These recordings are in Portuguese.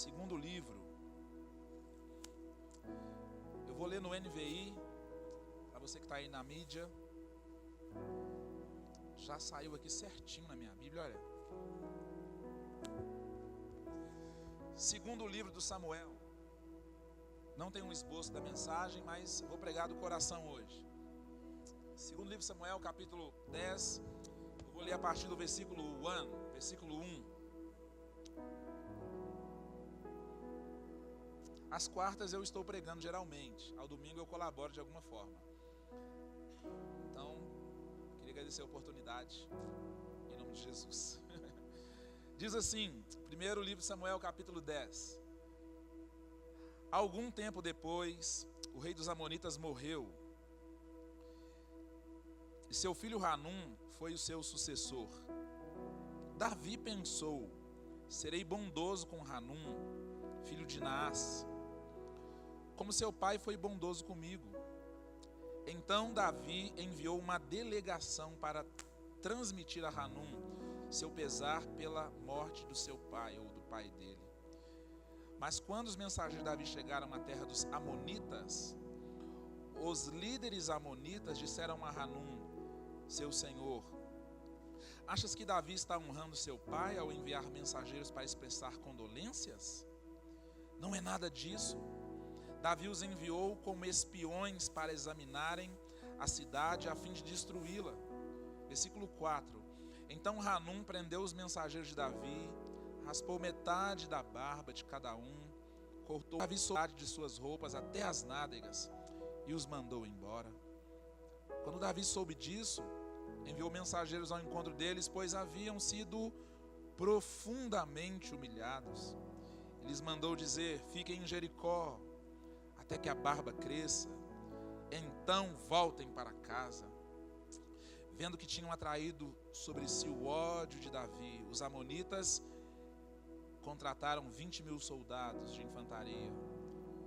Segundo livro. Eu vou ler no NVI, para você que está aí na mídia. Já saiu aqui certinho na minha Bíblia, olha. Segundo livro do Samuel. Não tem um esboço da mensagem, mas vou pregar do coração hoje. Segundo livro de Samuel, capítulo 10. Eu vou ler a partir do versículo 1. Às quartas eu estou pregando geralmente. Ao domingo eu colaboro de alguma forma. Então, queria agradecer a oportunidade. Em nome de Jesus. Diz assim, primeiro livro de Samuel, capítulo 10. Algum tempo depois, o rei dos Amonitas morreu. E seu filho Hanum foi o seu sucessor. Davi pensou: serei bondoso com Hanum, filho de Naás, como seu pai foi bondoso comigo. Então Davi enviou uma delegação para transmitir a Hanum seu pesar pela morte do seu pai ou do pai dele. Mas quando os mensageiros de Davi chegaram à terra dos Amonitas, os líderes amonitas disseram a Hanum, seu senhor: achas que Davi está honrando seu pai ao enviar mensageiros para expressar condolências? Não é nada disso. Davi os enviou como espiões para examinarem a cidade a fim de destruí-la. Versículo 4. Então Hanum prendeu os mensageiros de Davi, raspou metade da barba de cada um, cortou a metade de suas roupas até as nádegas e os mandou embora. Quando Davi soube disso, enviou mensageiros ao encontro deles, pois haviam sido profundamente humilhados. Ele lhes mandou dizer: fiquem em Jericó até que a barba cresça, então voltem para casa. Vendo que tinham atraído sobre si o ódio de Davi, os amonitas contrataram 20.000 soldados de infantaria,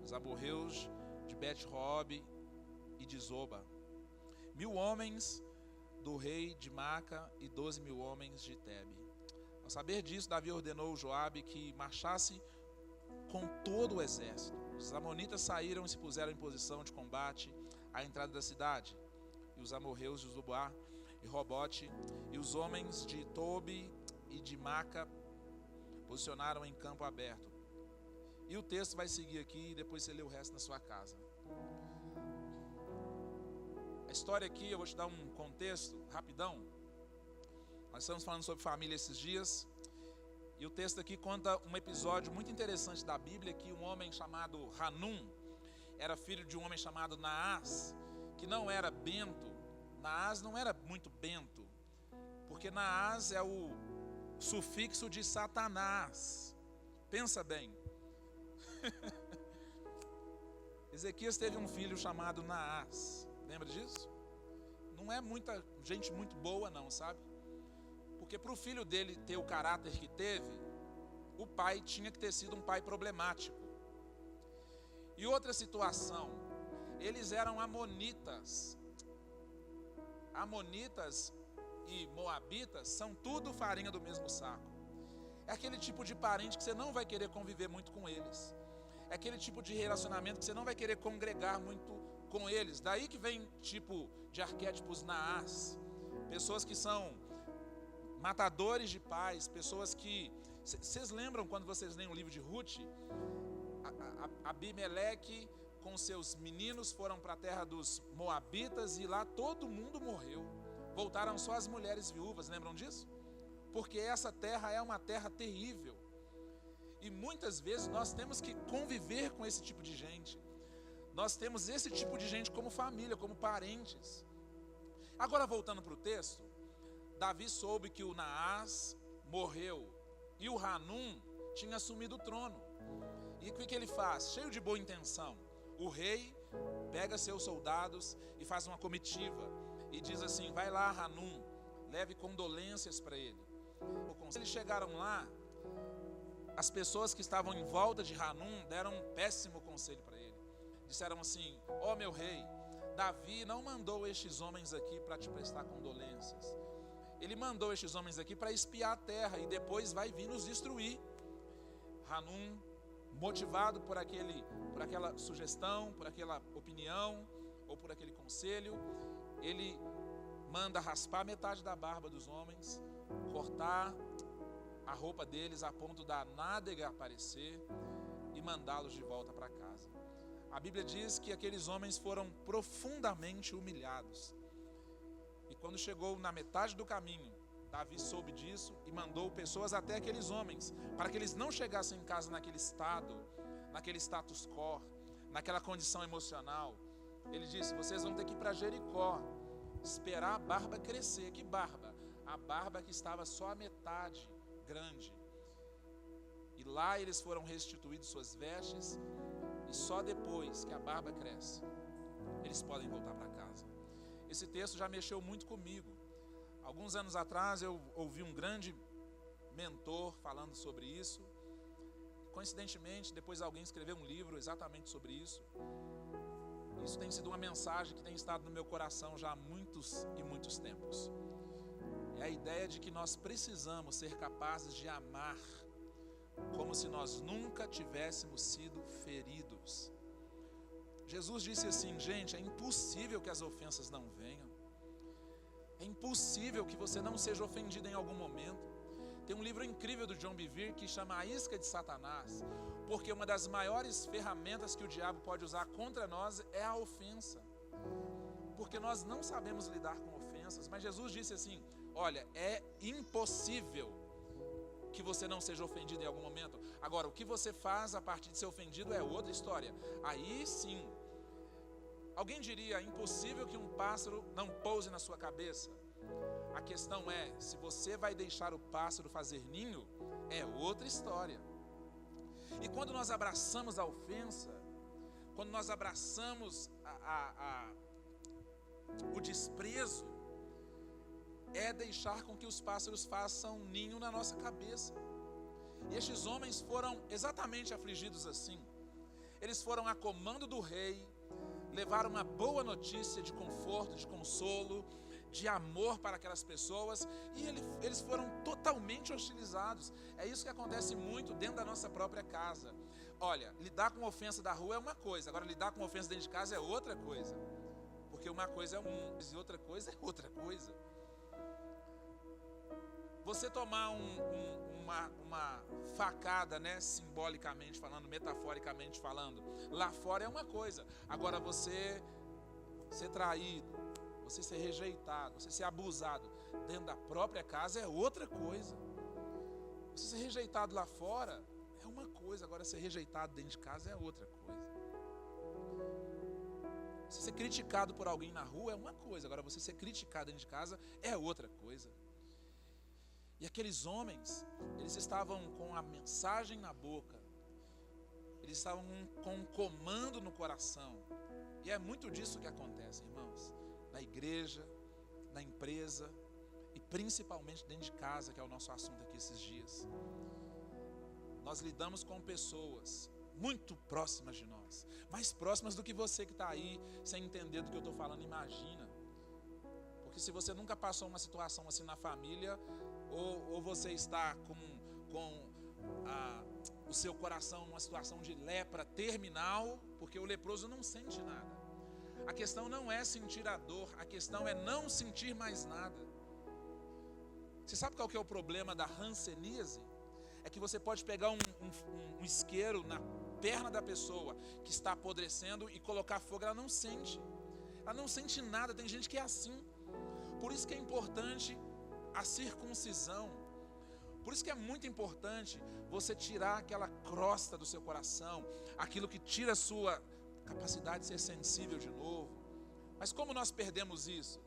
os amorreus de Bet-Rob e de Zoba, 1.000 homens do rei de Maca e 12.000 homens de Tebe. Ao saber disso, Davi ordenou Joabe que marchasse com todo o exército. Os amonitas saíram e se puseram em posição de combate à entrada da cidade. E os amorreus de Zobá e Robote e os homens de Tobi e de Maca posicionaram em campo aberto. E o texto vai seguir aqui e depois você lê o resto na sua casa. A história aqui, eu vou te dar um contexto rapidão. Nós estamos falando sobre família esses dias. E o texto aqui conta um episódio muito interessante da Bíblia, que um homem chamado Hanum era filho de um homem chamado Naás, que não era bento. Naás não era muito bento, porque Naás é o sufixo de Satanás. Pensa bem. Ezequias teve um filho chamado Naás. Lembra disso? Não é muita gente muito boa não, sabe? Porque para o filho dele ter o caráter que teve, o pai tinha que ter sido um pai problemático. E outra situação, eles eram amonitas. Amonitas e moabitas são tudo farinha do mesmo saco. É aquele tipo de parente que você não vai querer conviver muito com eles. É aquele tipo de relacionamento que você não vai querer congregar muito com eles. Daí que vem tipo de arquétipos Naás. Pessoas que são matadores de pais, pessoas que... Vocês lembram quando vocês leem o livro de Ruth? Abimeleque com seus meninos foram para a terra dos moabitas e lá todo mundo morreu. Voltaram só as mulheres viúvas, lembram disso? Porque essa terra é uma terra terrível. E muitas vezes nós temos que conviver com esse tipo de gente. Nós temos esse tipo de gente como família, como parentes. Agora voltando para o texto, Davi soube que o Naás morreu e o Hanum tinha assumido o trono. E o que ele faz? Cheio de boa intenção, o rei pega seus soldados e faz uma comitiva e diz assim: vai lá, Hanum, leve condolências para ele. Quando eles chegaram lá, as pessoas que estavam em volta de Hanum deram um péssimo conselho para ele. Disseram assim: ó meu rei, Davi não mandou estes homens aqui para te prestar condolências. Ele mandou estes homens aqui para espiar a terra e depois vai vir nos destruir. Hanum motivado por aquela sugestão, por aquela opinião ou por aquele conselho, ele manda raspar metade da barba dos homens, cortar a roupa deles a ponto da nádega aparecer e mandá-los de volta para casa. A Bíblia diz que aqueles homens foram profundamente humilhados. E quando chegou na metade do caminho, Davi soube disso e mandou pessoas até aqueles homens, para que eles não chegassem em casa naquele estado, naquele status quo, naquela condição emocional. Ele disse: vocês vão ter que ir para Jericó, esperar a barba crescer. Que barba? A barba que estava só a metade grande. E lá eles foram restituídos suas vestes, e só depois que a barba cresce, eles podem voltar para casa. Esse texto já mexeu muito comigo. Alguns anos atrás eu ouvi um grande mentor falando sobre isso. Coincidentemente, depois alguém escreveu um livro exatamente sobre isso. Isso tem sido uma mensagem que tem estado no meu coração já há muitos e muitos tempos. É a ideia de que nós precisamos ser capazes de amar como se nós nunca tivéssemos sido feridos. Jesus disse assim: gente, é impossível que as ofensas não venham. É impossível que você não seja ofendido em algum momento. Tem um livro incrível do John Bevere que chama A Isca de Satanás, porque uma das maiores ferramentas que o diabo pode usar contra nós é a ofensa. Porque nós não sabemos lidar com ofensas, mas Jesus disse assim: olha, é impossível que você não seja ofendido em algum momento. Agora, o que você faz a partir de ser ofendido é outra história. Aí sim, alguém diria: impossível que um pássaro não pouse na sua cabeça. A questão é, se você vai deixar o pássaro fazer ninho, é outra história. E quando nós abraçamos a ofensa, quando nós abraçamos o desprezo, é deixar com que os pássaros façam ninho na nossa cabeça. E estes homens foram exatamente afligidos assim. Eles foram a comando do rei, levaram uma boa notícia de conforto, de consolo, de amor para aquelas pessoas, e eles foram totalmente hostilizados. É isso que acontece muito dentro da nossa própria casa. Olha, lidar com ofensa da rua é uma coisa, agora lidar com ofensa dentro de casa é outra coisa. Porque uma coisa é e outra coisa é outra coisa. Você tomar uma facada, né, simbolicamente falando, metaforicamente falando, lá fora é uma coisa. Agora você ser traído, você ser rejeitado, você ser abusado dentro da própria casa é outra coisa. Você ser rejeitado lá fora é uma coisa, agora ser rejeitado dentro de casa é outra coisa. Você ser criticado por alguém na rua é uma coisa, agora você ser criticado dentro de casa é outra coisa. E aqueles homens, eles estavam com a mensagem na boca, eles estavam com um comando no coração. E é muito disso que acontece, irmãos, na igreja, na empresa e principalmente dentro de casa, que é o nosso assunto aqui esses dias. Nós lidamos com pessoas muito próximas de nós, mais próximas do que você que está aí sem entender do que eu estou falando, imagina. Porque se você nunca passou uma situação assim na família, ou você está com o seu coração numa situação de lepra terminal, porque o leproso não sente nada. A questão não é sentir a dor, a questão é não sentir mais nada. Você sabe qual que é o problema da hanseníase? É que você pode pegar um isqueiro na perna da pessoa que está apodrecendo e colocar fogo, ela não sente. Ela não sente nada, tem gente que é assim. Por isso que é importante a circuncisão. Por isso que é muito importante você tirar aquela crosta do seu coração, aquilo que tira a sua capacidade de ser sensível de novo. Mas como nós perdemos isso?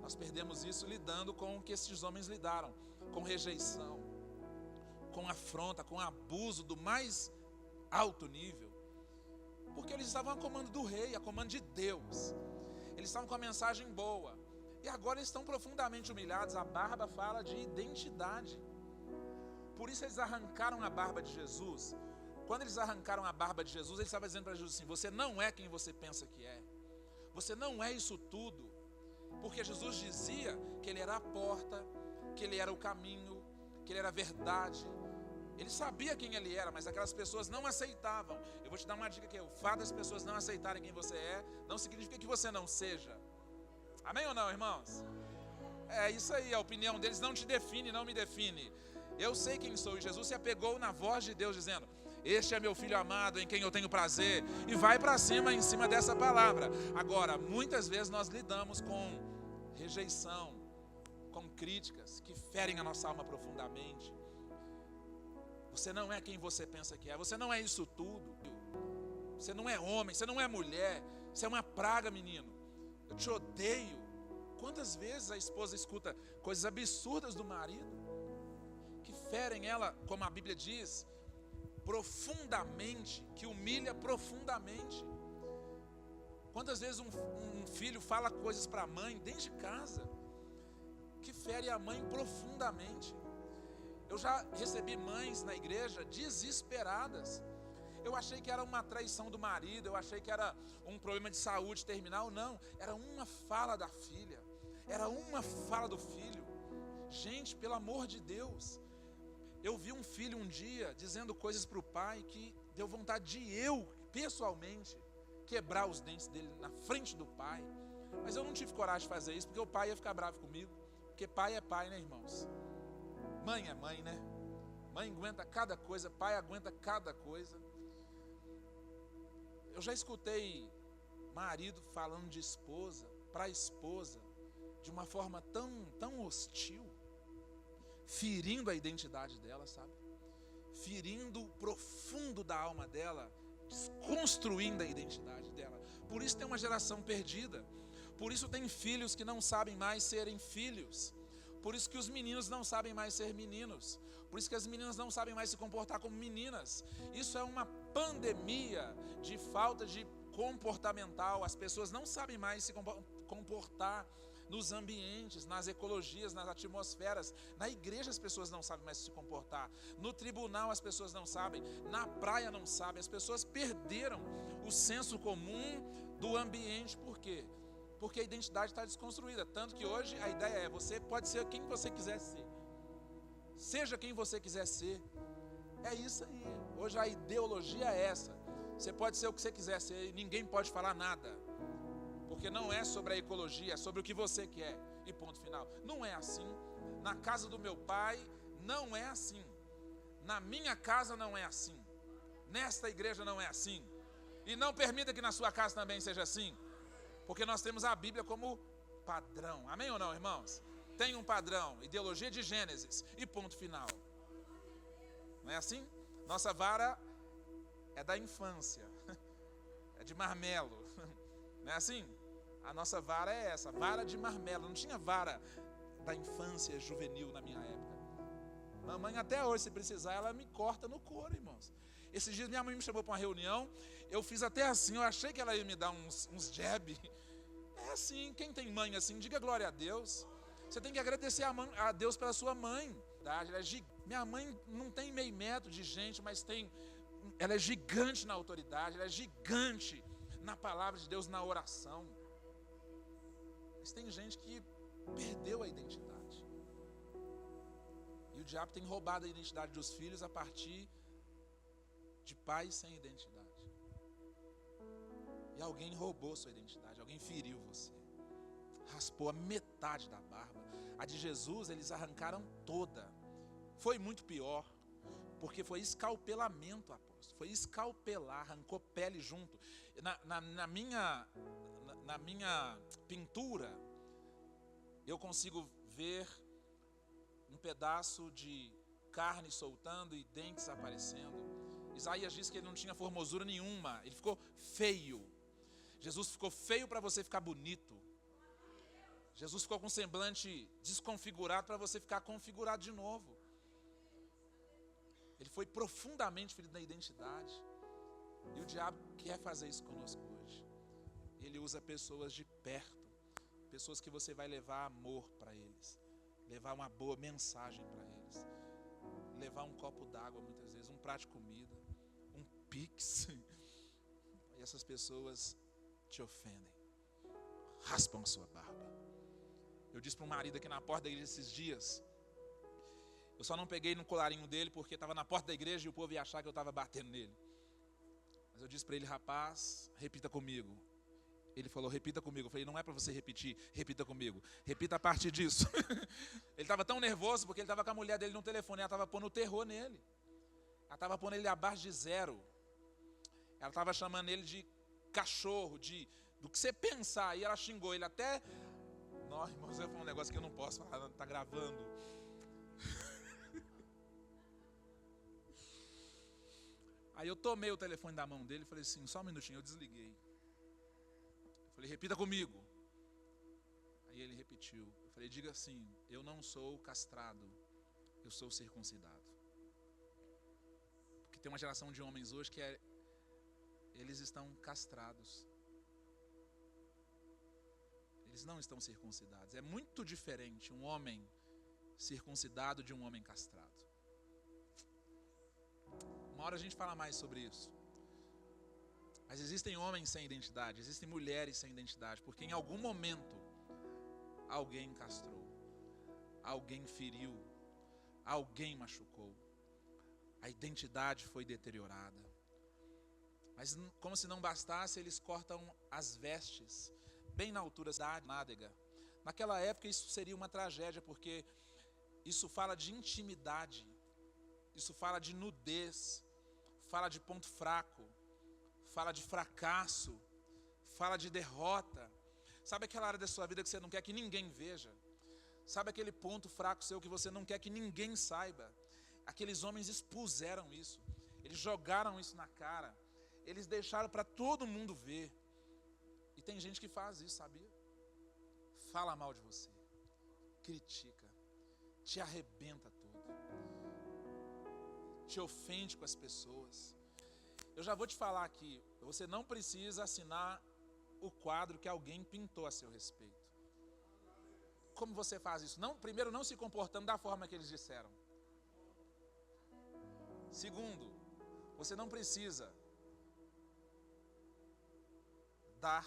Nós perdemos isso lidando com o que esses homens lidaram, com rejeição, com afronta, com abuso do mais alto nível. Porque eles estavam a comando do rei, a comando de Deus. Eles estavam com a mensagem boa. E agora eles estão profundamente humilhados. A barba fala de identidade. Por isso eles arrancaram a barba de Jesus. Quando eles arrancaram a barba de Jesus, eles estavam dizendo para Jesus assim: você não é quem você pensa que é. Você não é isso tudo. Porque Jesus dizia que ele era a porta, que ele era o caminho, que ele era a verdade, Ele sabia quem ele era, mas aquelas pessoas não aceitavam. Eu vou te dar uma dica aqui: o fato das pessoas não aceitarem quem você é, não significa que você não seja. Amém ou não, irmãos? É isso aí, a opinião deles não te define, não me define. Eu sei quem sou, e Jesus se apegou na voz de Deus dizendo: este é meu filho amado, em quem eu tenho prazer. E vai para cima, em cima dessa palavra. Agora, muitas vezes nós lidamos com rejeição, com críticas que ferem a nossa alma profundamente. Você não é quem você pensa que é, você não é isso tudo. Você não é homem, você não é mulher, você é uma praga, menino. Eu te odeio. Quantas vezes a esposa escuta coisas absurdas do marido, que ferem ela, como a Bíblia diz, profundamente, que humilha profundamente. Quantas vezes um filho fala coisas para a mãe dentro de casa, que fere a mãe profundamente. Eu já recebi mães na igreja desesperadas. Eu achei que era uma traição do marido, eu achei que era um problema de saúde terminal. Não, era uma fala da filha, era uma fala do filho. Gente, pelo amor de Deus. Eu vi um filho um dia dizendo coisas para o pai que deu vontade de eu, pessoalmente, quebrar os dentes dele na frente do pai. Mas eu não tive coragem de fazer isso, porque o pai ia ficar bravo comigo. Porque pai é pai, né, irmãos? Mãe é mãe, né? Mãe aguenta cada coisa, pai aguenta cada coisa. Eu já escutei marido falando de esposa para a esposa de uma forma tão hostil, ferindo a identidade dela, sabe? Ferindo o profundo da alma dela, desconstruindo a identidade dela. Por isso tem uma geração perdida. Por isso tem filhos que não sabem mais serem filhos. Por isso que os meninos não sabem mais ser meninos. Por isso que as meninas não sabem mais se comportar como meninas. Isso é uma pandemia de falta de comportamental. As pessoas não sabem mais se comportar nos ambientes, nas ecologias, nas atmosferas. Na igreja as pessoas não sabem mais se comportar. No tribunal as pessoas não sabem. Na praia não sabem. As pessoas perderam o senso comum do ambiente. Por quê? Porque a identidade está desconstruída. Tanto que hoje a ideia é: você pode ser quem você quiser ser. Seja quem você quiser ser. É isso aí. Hoje a ideologia é essa. Você pode ser o que você quiser ser e ninguém pode falar nada. Porque não é sobre a ecologia, é sobre o que você quer. E ponto final. Não é assim. Na casa do meu pai não é assim. Na minha casa não é assim. Nesta igreja não é assim. E não permita que na sua casa também seja assim. Porque nós temos a Bíblia como padrão. Amém ou não, irmãos? Tem um padrão, ideologia de Gênesis e ponto final. Não é assim? Nossa vara é da infância, é de marmelo. Não é assim? A nossa vara é essa, vara de marmelo. Não tinha vara da infância juvenil na minha época. Mamãe até hoje, se precisar, ela me corta no couro, irmãos. Esses dias minha mãe me chamou para uma reunião, eu fiz até assim, eu achei que ela ia me dar uns jab. É assim, quem tem mãe assim, diga glória a Deus. Você tem que agradecer a Deus pela sua mãe. Minha mãe não tem meio metro de gente, mas ela é gigante na autoridade, ela é gigante na palavra de Deus, na oração. Mas tem gente que perdeu a identidade. E o diabo tem roubado a identidade dos filhos a partir de pais sem identidade. E alguém roubou sua identidade, alguém feriu você. Raspou a metade da barba. A de Jesus eles arrancaram toda. Foi muito pior, porque foi escalpelamento, apóstolo. Foi escalpelar, arrancou pele junto. Na minha pintura, eu consigo ver um pedaço de carne soltando e dentes aparecendo. Isaías diz que ele não tinha formosura nenhuma, ele ficou feio. Jesus ficou feio para você ficar bonito. Jesus ficou com um semblante desconfigurado para você ficar configurado de novo. Ele foi profundamente ferido na identidade. E o diabo quer fazer isso conosco hoje. Ele usa pessoas de perto, pessoas que você vai levar amor para eles, levar uma boa mensagem para eles, levar um copo d'água muitas vezes, um prato de comida, um pix. E essas pessoas te ofendem, raspam a sua barba. Eu disse para um marido aqui na porta da igreja esses dias, Eu só não peguei no colarinho dele porque estava na porta da igreja e o povo ia achar que eu estava batendo nele. Mas eu disse para ele: rapaz, repita comigo. Ele falou: repita comigo. Eu falei: não é para você repetir, repita comigo. Repita a partir disso. Ele estava tão nervoso porque ele estava com a mulher dele no telefone. Ela estava pondo terror nele. Ela estava pondo ele abaixo de zero. Ela estava chamando ele de cachorro, do que você pensar. E ela xingou ele até... Não, irmãos, eu falei um negócio que eu não posso falar, está gravando. Aí eu tomei o telefone da mão dele e falei assim: só um minutinho, eu desliguei. Eu falei: repita comigo. Aí ele repetiu. Eu falei: diga assim: eu não sou castrado, eu sou circuncidado. Porque tem uma geração de homens hoje que eles estão castrados. Eles não estão circuncidados. É muito diferente um homem circuncidado de um homem castrado. Uma hora a gente fala mais sobre isso. Mas existem homens sem identidade, existem mulheres sem identidade, porque em algum momento alguém castrou, alguém feriu, alguém machucou. A identidade foi deteriorada. Mas como se não bastasse, eles cortam as vestes, bem na altura da nádega. Naquela época isso seria uma tragédia, porque isso fala de intimidade, isso fala de nudez, fala de ponto fraco, fala de fracasso, fala de derrota. Sabe aquela área da sua vida que você não quer que ninguém veja? Sabe aquele ponto fraco seu que você não quer que ninguém saiba? Aqueles homens expuseram isso, eles jogaram isso na cara, eles deixaram para todo mundo ver. E tem gente que faz isso, sabia? Fala mal de você, critica, te arrebenta tudo, te ofende com as pessoas. Eu já vou te falar aqui, você não precisa assinar o quadro que alguém pintou a seu respeito. Como você faz isso? Primeiro, não se comportando da forma que eles disseram. Segundo, você não precisa dar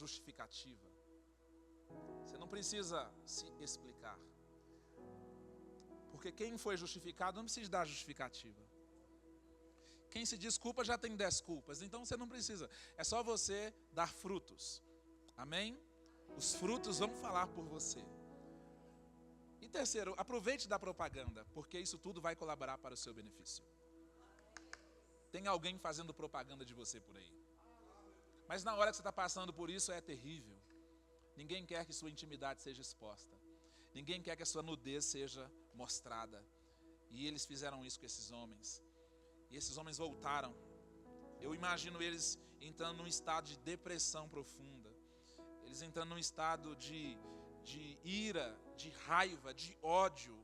justificativa. Você não precisa se explicar. Porque quem foi justificado não precisa dar justificativa. Quem se desculpa já tem 10 culpas. Então você não precisa. É só você dar frutos. Amém? Os frutos vão falar por você. E terceiro, aproveite da propaganda, porque isso tudo vai colaborar para o seu benefício. Tem alguém fazendo propaganda de você por aí. Mas na hora que você está passando por isso é terrível. Ninguém quer que sua intimidade seja exposta. Ninguém quer que a sua nudez seja mostrada. E eles fizeram isso com esses homens. E esses homens voltaram. Eu imagino eles entrando num estado de depressão profunda. Eles entrando num estado de ira, de raiva, de ódio.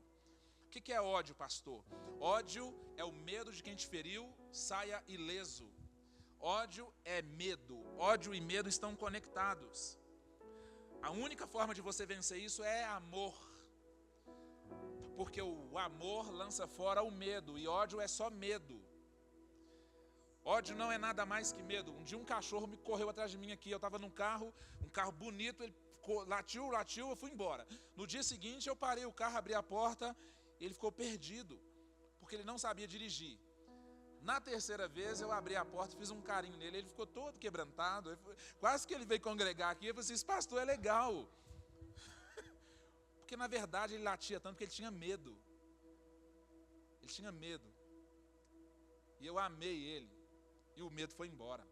O que é ódio, pastor? Ódio é o medo de quem te feriu saia ileso. Ódio é medo. Ódio e medo estão conectados. A única forma de você vencer isso é amor. Porque o amor lança fora o medo. E ódio é só medo. Ódio não é nada mais que medo. Um dia um cachorro me correu atrás de mim aqui. Eu estava num carro, um carro bonito. Ele latiu, eu fui embora. No dia seguinte eu parei o carro, abri a porta. Ele ficou perdido. Porque ele não sabia dirigir. Na terceira vez eu abri a porta, fiz um carinho nele, ele ficou todo quebrantado, quase que ele veio congregar aqui. Eu falei assim: esse pastor é legal. Porque na verdade ele latia tanto que ele tinha medo. Ele tinha medo. E eu amei ele. E o medo foi embora.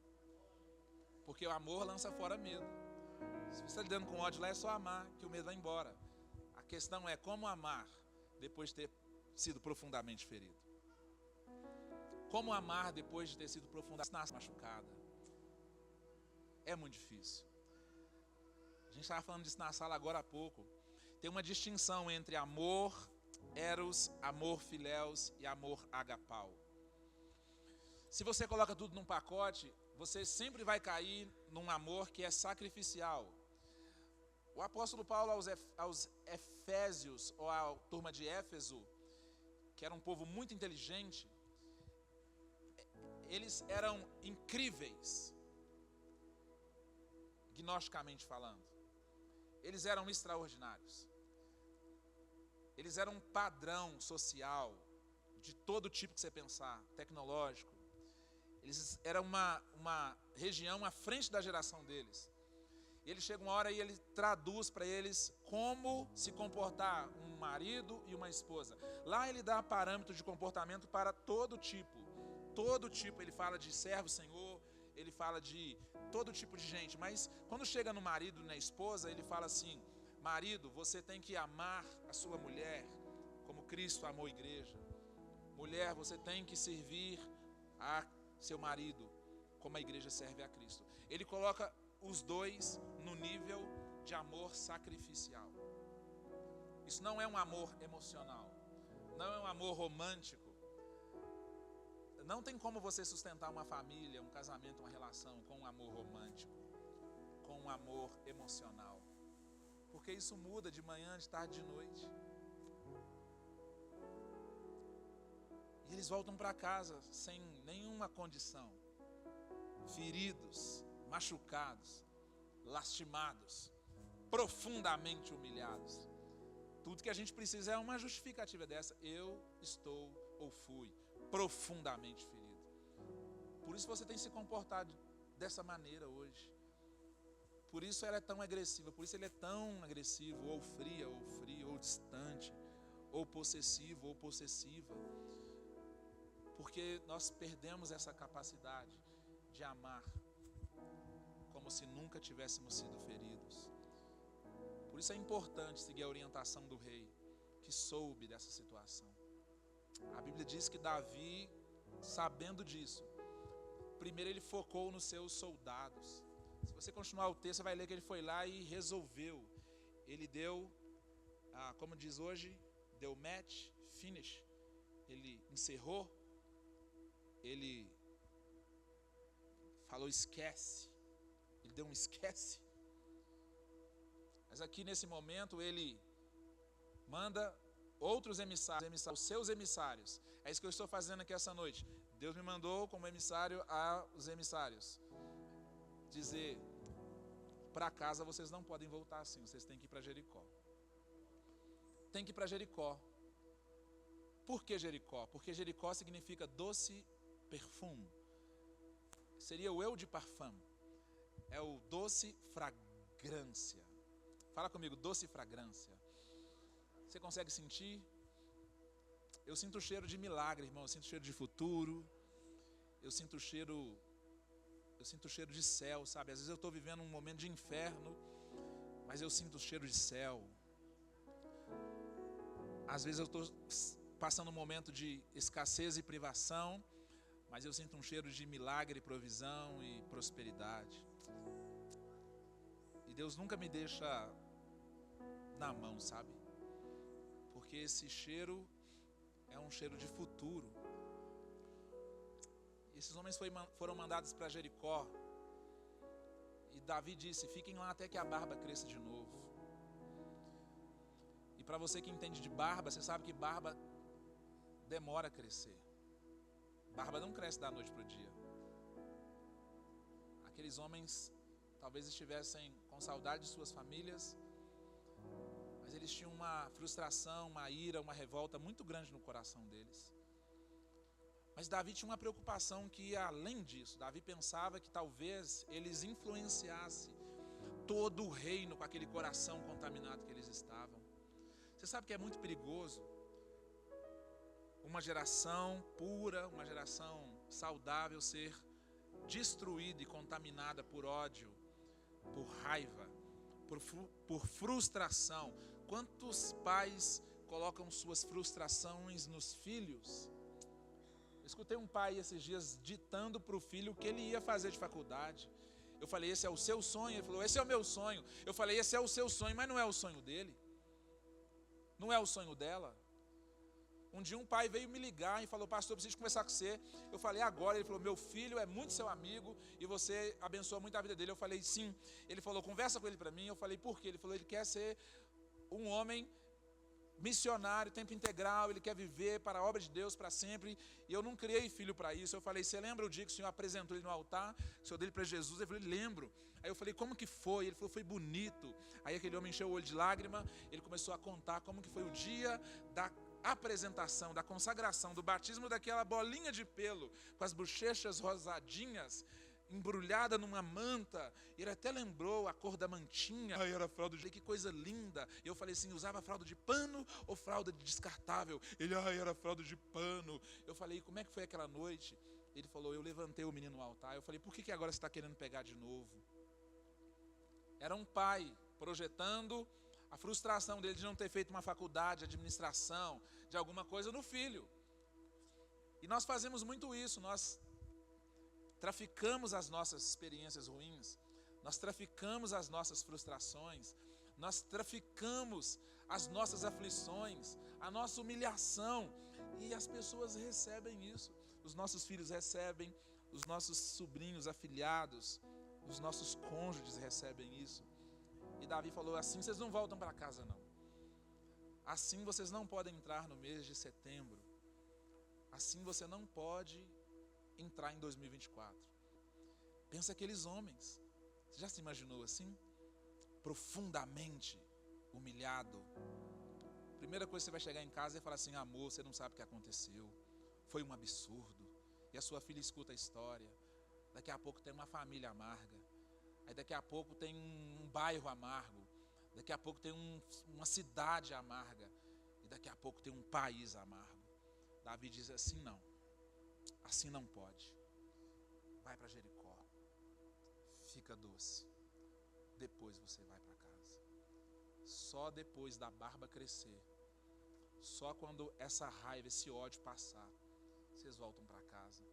Porque o amor lança fora medo. Se você está lidando com ódio lá, é só amar, que o medo vai embora. A questão é como amar depois de ter sido profundamente ferido. Como amar depois de ter sido profundamente machucada? É muito difícil. A gente estava falando disso na sala agora há pouco. Tem uma distinção entre amor eros, amor filéus e amor agapau. Se você coloca tudo num pacote, você sempre vai cair num amor que é sacrificial. O apóstolo Paulo aos Efésios, ou à turma de Éfeso, que era um povo muito inteligente, eles eram incríveis, gnosticamente falando. Eles eram extraordinários. Eles eram um padrão social, de todo tipo que você pensar, tecnológico. Eles eram uma região à frente da geração deles. E ele chega uma hora e ele traduz para eles como se comportar um marido e uma esposa. Lá ele dá parâmetros de comportamento para todo tipo. Todo tipo, ele fala de servo, senhor, ele fala de todo tipo de gente. Mas quando chega no marido e na esposa, ele fala assim: marido, você tem que amar a sua mulher como Cristo amou a igreja. Mulher, você tem que servir a seu marido como a igreja serve a Cristo. Ele coloca os dois no nível de amor sacrificial. Isso não é um amor emocional, não é um amor romântico. Não tem como você sustentar uma família, um casamento, uma relação com um amor romântico, com um amor emocional. Porque isso muda de manhã, de tarde, de noite. E eles voltam para casa sem nenhuma condição, feridos, machucados, lastimados, profundamente humilhados. Tudo que a gente precisa é uma justificativa dessa: eu estou ou fui profundamente ferido. Por isso você tem se comportado dessa maneira hoje. Por isso ela é tão agressiva, por isso ele é tão agressivo, ou fria, ou frio, ou distante, ou possessivo, ou possessiva. Porque nós perdemos essa capacidade de amar como se nunca tivéssemos sido feridos. Por isso é importante seguir a orientação do rei, que soube dessa situação. A Bíblia diz que Davi, sabendo disso, primeiro ele focou nos seus soldados. Se você continuar o texto, você vai ler que ele foi lá e resolveu. Ele deu, como diz hoje, deu match, finish. Ele encerrou. Ele falou esquece. Ele deu um esquece. Mas aqui nesse momento ele manda outros emissários, os seus emissários. É isso que eu estou fazendo aqui essa noite. Deus me mandou como emissário aos emissários dizer: para casa vocês não podem voltar assim, vocês têm que ir para Jericó. Tem que ir para Jericó. Por que Jericó? Porque Jericó significa doce perfume. Seria o eu de parfum. É o doce fragrância. Fala comigo, doce fragrância. Você consegue sentir? Eu sinto o cheiro de milagre, irmão. Eu sinto o cheiro de futuro. Eu sinto o cheiro de céu, sabe? Às vezes eu estou vivendo um momento de inferno, mas eu sinto o cheiro de céu. Às vezes eu estou passando um momento de escassez e privação, mas eu sinto um cheiro de milagre, provisão e prosperidade. E Deus nunca me deixa na mão, sabe? Porque esse cheiro é um cheiro de futuro. Esses homens foram mandados para Jericó. E Davi disse: fiquem lá até que a barba cresça de novo. E para você que entende de barba, você sabe que barba demora a crescer. Barba não cresce da noite para o dia. Aqueles homens talvez estivessem com saudade de suas famílias, mas eles tinham uma frustração, uma ira, uma revolta muito grande no coração deles. Mas Davi tinha uma preocupação que ia além disso. Davi pensava que talvez eles influenciassem todo o reino com aquele coração contaminado que eles estavam. Você sabe que é muito perigoso uma geração pura, uma geração saudável ser destruída e contaminada por ódio, por raiva, por frustração. Quantos pais colocam suas frustrações nos filhos? Eu escutei um pai esses dias ditando para o filho o que ele ia fazer de faculdade. Eu falei: esse é o seu sonho? Ele falou: esse é o meu sonho. Eu falei: esse é o seu sonho, mas não é o sonho dele. Não é o sonho dela. Um dia um pai veio me ligar e falou: pastor, eu preciso conversar com você. Eu falei: agora. Ele falou: meu filho é muito seu amigo e você abençoa muito a vida dele. Eu falei: sim. Ele falou: conversa com ele para mim. Eu falei: por quê? Ele falou: ele quer ser um homem missionário, tempo integral, ele quer viver para a obra de Deus para sempre, e eu não criei filho para isso. Eu falei, você lembra o dia que o Senhor apresentou ele no altar, o Senhor dele para Jesus? Ele falou, lembro. Aí eu falei, como que foi? Ele falou, foi bonito. Aí aquele homem encheu o olho de lágrima, ele começou a contar como que foi o dia da apresentação, da consagração, do batismo daquela bolinha de pelo, com as bochechas rosadinhas, embrulhada numa manta. Ele até lembrou a cor da mantinha. Ai, era fralda de... Que coisa linda. Eu falei assim, usava fralda de pano ou fralda de descartável? Ele, era fralda de pano. Eu falei, como é que foi aquela noite? Ele falou, eu levantei o menino no altar. Eu falei, por que agora você está querendo pegar de novo? Era um pai projetando a frustração dele de não ter feito uma faculdade de administração, de alguma coisa no filho. E nós fazemos muito isso, nós traficamos as nossas experiências ruins, nós traficamos as nossas frustrações, nós traficamos as nossas aflições, a nossa humilhação, e as pessoas recebem isso. Os nossos filhos recebem, os nossos sobrinhos, afilhados, os nossos cônjuges recebem isso. E Davi falou, assim vocês não voltam para casa não. Assim vocês não podem entrar no mês de setembro. Assim você não pode entrar em 2024. Pensa aqueles homens. Você já se imaginou assim? Profundamente humilhado. Primeira coisa que você vai chegar em casa e falar assim, amor, você não sabe o que aconteceu. Foi um absurdo. E a sua filha escuta a história. Daqui a pouco tem uma família amarga. Aí daqui a pouco tem um bairro amargo. Daqui a pouco tem uma cidade amarga. E daqui a pouco tem um país amargo. Davi diz assim, não. Assim não pode. Vai para Jericó. Fica doce. Depois você vai para casa. Só depois da barba crescer. Só quando essa raiva, esse ódio passar, vocês voltam para casa.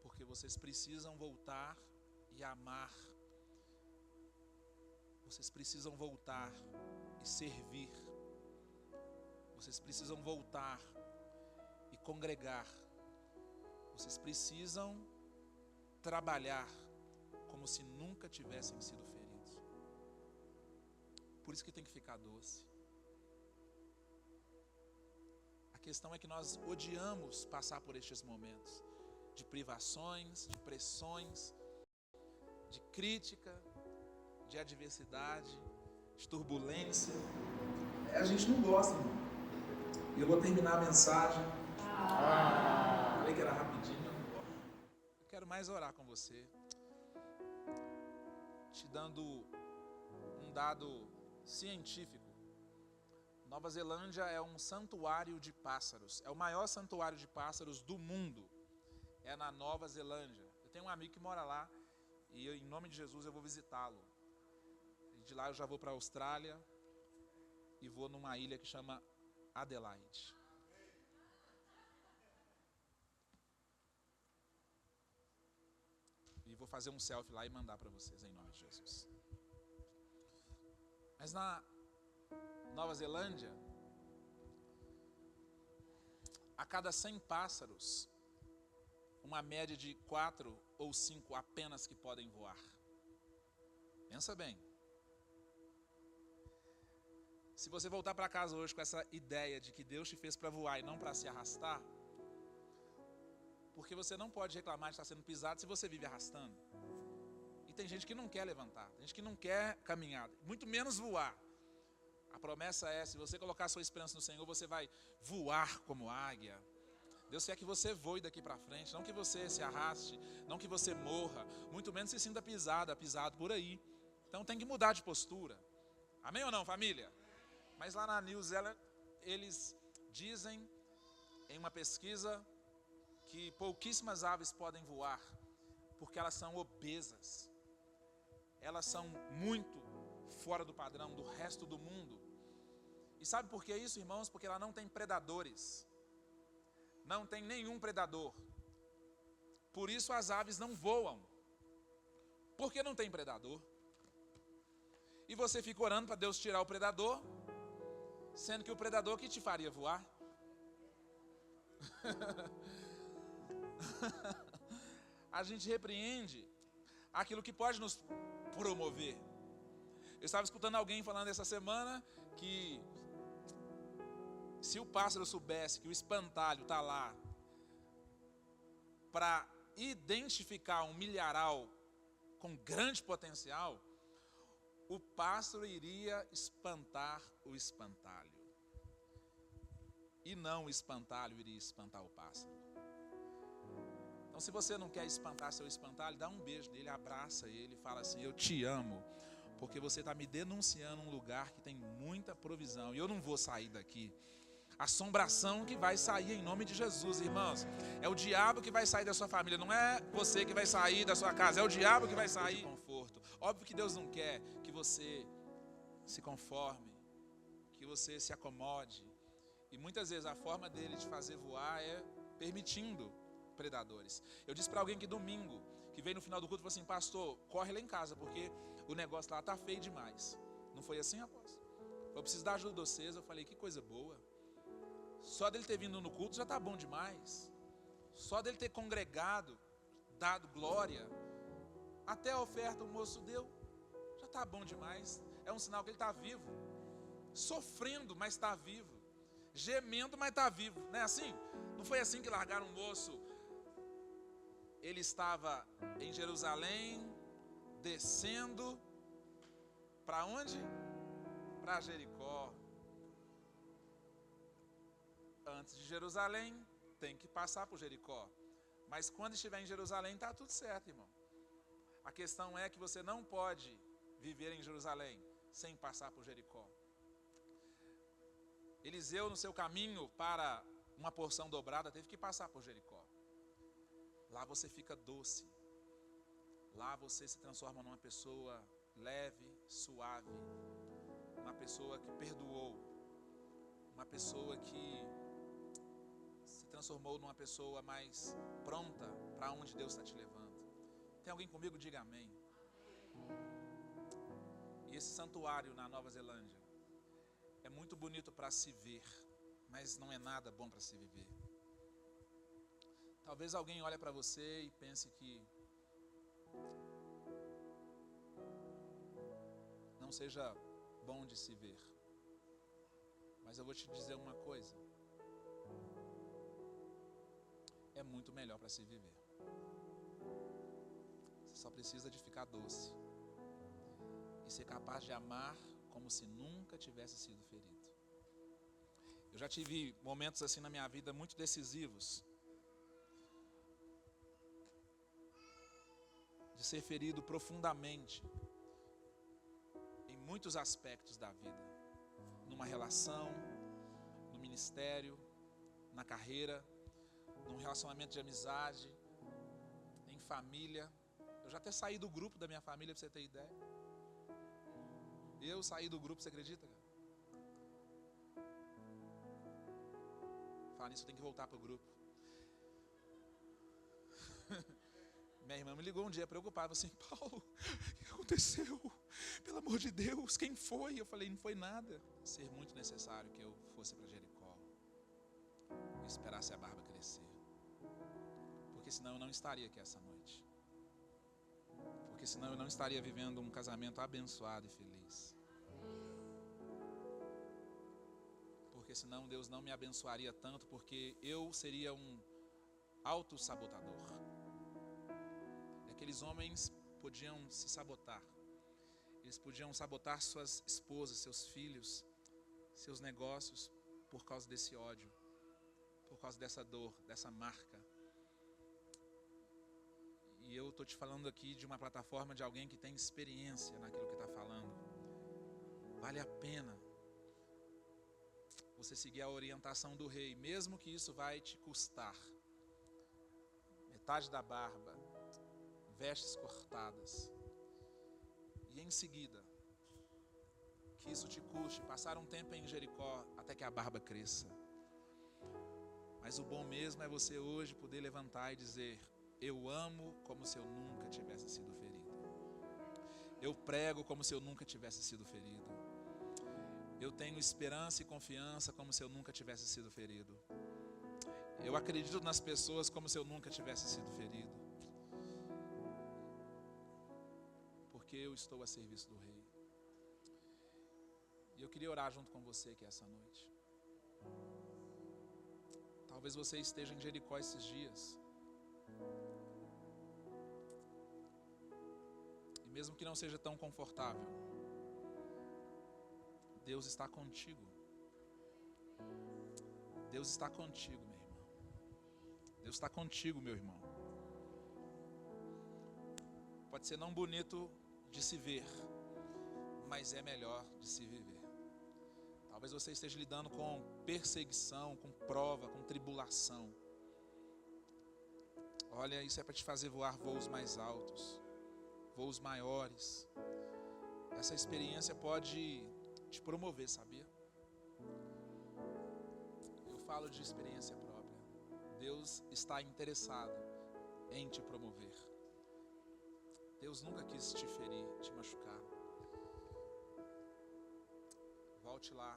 Porque vocês precisam voltar e amar. Vocês precisam voltar e servir. Vocês precisam voltar e congregar. Vocês precisam trabalhar como se nunca tivessem sido feridos. Por isso que tem que ficar doce. A questão é que nós odiamos passar por estes momentos de privações, de pressões, de crítica, de adversidade, de turbulência. A gente não gosta, irmão. E eu vou terminar a mensagem. Falei que era rapidinho. Eu quero mais orar com você, te dando um dado científico. Nova Zelândia é um santuário de pássaros. É o maior santuário de pássaros do mundo. É na Nova Zelândia. Eu tenho um amigo que mora lá e eu, em nome de Jesus, eu vou visitá-lo. De lá eu já vou para a Austrália e vou numa ilha que chama Adelaide. E vou fazer um selfie lá e mandar para vocês em nome de Jesus. Mas na Nova Zelândia, a cada 100 pássaros, uma média de 4 ou 5 apenas que podem voar. Pensa bem. Se você voltar para casa hoje com essa ideia de que Deus te fez para voar e não para se arrastar, porque você não pode reclamar de estar sendo pisado se você vive arrastando. E tem gente que não quer levantar, tem gente que não quer caminhar, muito menos voar. A promessa é, se você colocar a sua esperança no Senhor, você vai voar como águia. Deus quer que você voe daqui para frente, não que você se arraste, não que você morra, muito menos se sinta pisado por aí. Então tem que mudar de postura. Amém ou não, família? Mas lá na New Zealand, eles dizem, em uma pesquisa, que pouquíssimas aves podem voar, porque elas são obesas. Elas são muito fora do padrão do resto do mundo. E sabe por que isso, irmãos? Porque ela não tem predadores. Não tem nenhum predador. Por isso as aves não voam. Porque não tem predador. E você fica orando para Deus tirar o predador, sendo que o predador que te faria voar. A gente repreende aquilo que pode nos promover. Eu estava escutando alguém falando essa semana que Se o pássaro soubesse que o espantalho está lá para identificar um milharal com grande potencial, o pássaro iria espantar o espantalho. E não o espantalho iria espantar o pássaro. Então, se você não quer espantar seu espantalho, dá um beijo nele, abraça ele, fala assim: eu te amo, porque você está me denunciando um lugar que tem muita provisão, e eu não vou sair daqui. Assombração que vai sair em nome de Jesus, irmãos. É o diabo que vai sair da sua família, não é você que vai sair da sua casa, é o diabo que vai sair de conforto. Óbvio que Deus não quer que você se conforme, que você se acomode. E muitas vezes a forma dele de fazer voar é permitindo predadores. Eu disse para alguém que domingo, que veio no final do culto, falou assim: pastor, corre lá em casa, porque o negócio lá está feio demais. Não foi assim, apóstolo? Eu preciso da ajuda de vocês. Eu falei: que coisa boa. Só dele ter vindo no culto já está bom demais. Só dele ter congregado, dado glória, até a oferta o moço deu, já está bom demais. É um sinal que ele está vivo. Sofrendo, mas está vivo. Gemendo, mas está vivo. Não é assim? Não foi assim que largaram o moço. Ele estava em Jerusalém, descendo para onde? Para Jericó. Antes de Jerusalém, tem que passar por Jericó. Mas quando estiver em Jerusalém, está tudo certo, irmão. A questão é que você não pode viver em Jerusalém sem passar por Jericó. Eliseu, no seu caminho para uma porção dobrada, teve que passar por Jericó. Lá você fica doce. Lá você se transforma numa pessoa leve, suave. Uma pessoa que perdoou. Uma pessoa que se transformou numa pessoa mais pronta para onde Deus está te levando. Tem alguém comigo? Diga amém. E esse santuário na Nova Zelândia é muito bonito para se ver, mas não é nada bom para se viver. Talvez alguém olhe para você e pense que não seja bom de se ver. Mas eu vou te dizer uma coisa: é muito melhor para se viver. Você só precisa de ficar doce e ser capaz de amar como se nunca tivesse sido ferido. Eu já tive momentos assim na minha vida muito decisivos, de ser ferido profundamente em muitos aspectos da vida, numa relação, no ministério, na carreira, num relacionamento de amizade, em família. Eu já até saí do grupo da minha família, para você ter ideia. Eu saí do grupo, você acredita, cara? Falar nisso, eu tenho que voltar para o grupo. Minha irmã me ligou um dia preocupada, assim: Paulo, o que aconteceu? Pelo amor de Deus, quem foi? Eu falei: não foi nada. Ser muito necessário que eu fosse para Jericó e esperasse a barba crescer, porque senão eu não estaria aqui essa noite, porque senão eu não estaria vivendo um casamento abençoado e feliz, porque senão Deus não me abençoaria tanto, porque eu seria um autossabotador. Aqueles homens podiam se sabotar. Eles podiam sabotar suas esposas, seus filhos, seus negócios, por causa desse ódio, por causa dessa dor, dessa marca. E eu estou te falando aqui de uma plataforma de alguém que tem experiência naquilo que está falando. Vale a pena você seguir a orientação do rei, mesmo que isso vai te custar metade da barba, vestes cortadas, e em seguida que isso te custe passar um tempo em Jericó até que a barba cresça. Mas o bom mesmo é você hoje poder levantar e dizer: eu amo como se eu nunca tivesse sido ferido. Eu prego como se eu nunca tivesse sido ferido. Eu tenho esperança e confiança como se eu nunca tivesse sido ferido. Eu acredito nas pessoas como se eu nunca tivesse sido ferido. Porque eu estou a serviço do Rei. E eu queria orar junto com você aqui essa noite. Talvez você esteja em Jericó esses dias. E mesmo que não seja tão confortável, Deus está contigo. Deus está contigo, meu irmão. Deus está contigo, meu irmão. Pode ser não bonito de se ver, mas é melhor de se viver. Talvez você esteja lidando com perseguição, com prova, com tribulação. Olha, isso é para te fazer voar voos mais altos, voos maiores. Essa experiência pode te promover, sabia? Eu falo de experiência própria. Deus está interessado em te promover. Deus nunca quis te ferir, te machucar. Volte lá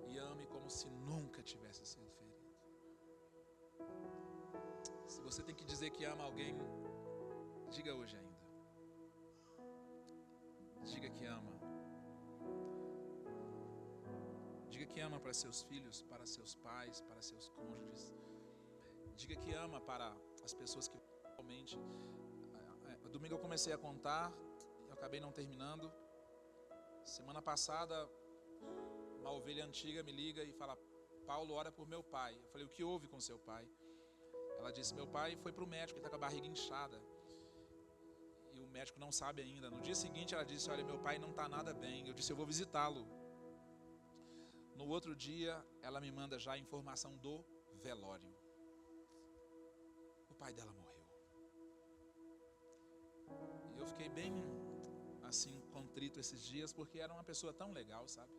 e ame como se nunca tivesse sido ferido. Se você tem que dizer que ama alguém, diga hoje ainda. Diga que ama. Diga que ama para seus filhos, para seus pais, para seus cônjuges. Diga que ama para as pessoas que realmente... Domingo eu comecei a contar, eu acabei não terminando. Semana passada, uma ovelha antiga me liga e fala: Paulo, ora por meu pai. Eu falei: o que houve com seu pai? Ela disse: meu pai foi para o médico, ele está com a barriga inchada. E o médico não sabe ainda. No dia seguinte ela disse: olha, meu pai não está nada bem. Eu disse: eu vou visitá-lo. No outro dia ela me manda já a informação do velório. O pai dela morreu. E eu fiquei bem assim contrito esses dias, porque era uma pessoa tão legal, sabe?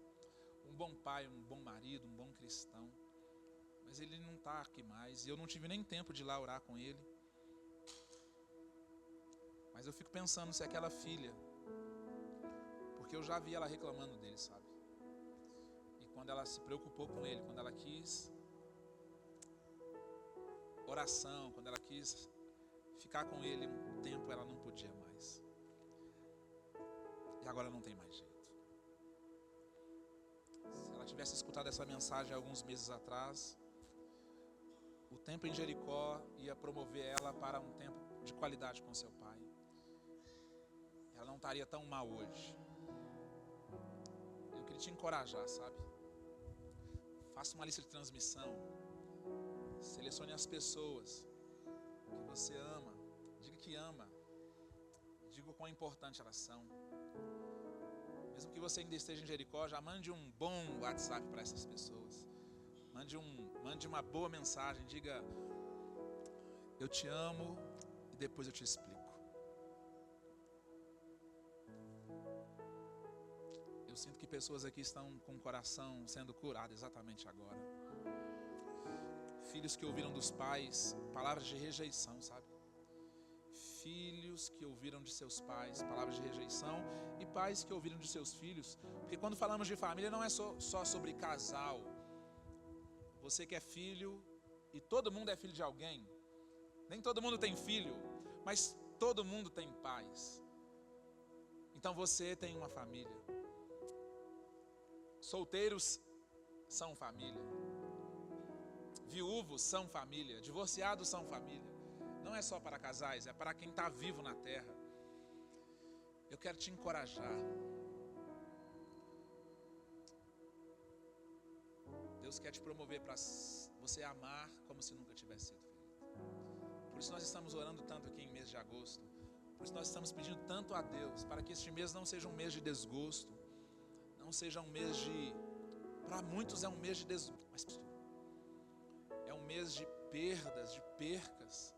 Um bom pai, um bom marido, um bom cristão. Mas ele não está aqui mais, e eu não tive nem tempo de ir lá orar com ele. Mas eu fico pensando se aquela filha, porque eu já vi ela reclamando dele, sabe? E quando ela se preocupou com ele, quando ela quis oração, quando ela quis ficar com ele um tempo, ela não podia mais. E agora não tem mais jeito. Se ela tivesse escutado essa mensagem alguns meses atrás, o tempo em Jericó ia promover ela para um tempo de qualidade com seu pai. Ela não estaria tão mal hoje. Eu queria te encorajar, sabe? Faça uma lista de transmissão. Selecione as pessoas que você ama. Diga que ama. Diga o quão importante elas são. Mesmo que você ainda esteja em Jericó, já mande um bom WhatsApp para essas pessoas. Mande uma boa mensagem. Diga: eu te amo e depois eu te explico. Eu sinto que pessoas aqui estão com o coração sendo curado exatamente agora. Filhos que ouviram dos pais palavras de rejeição, sabe? Filhos que ouviram de seus pais palavras de rejeição, e pais que ouviram de seus filhos. Porque quando falamos de família não é só sobre casal. Você que é filho, e todo mundo é filho de alguém. Nem todo mundo tem filho, mas todo mundo tem pais. Então você tem uma família. Solteiros são família. Viúvos são família. Divorciados são família. Não é só para casais, é para quem está vivo na terra. Eu quero te encorajar. Deus quer te promover para você amar como se nunca tivesse sido ferido. Por isso nós estamos orando tanto aqui em mês de agosto. Por isso nós estamos pedindo tanto a Deus, para que este mês não seja um mês de desgosto. Não seja um mês de... Para muitos é um mês de desgosto, mas é um mês de perdas, de percas.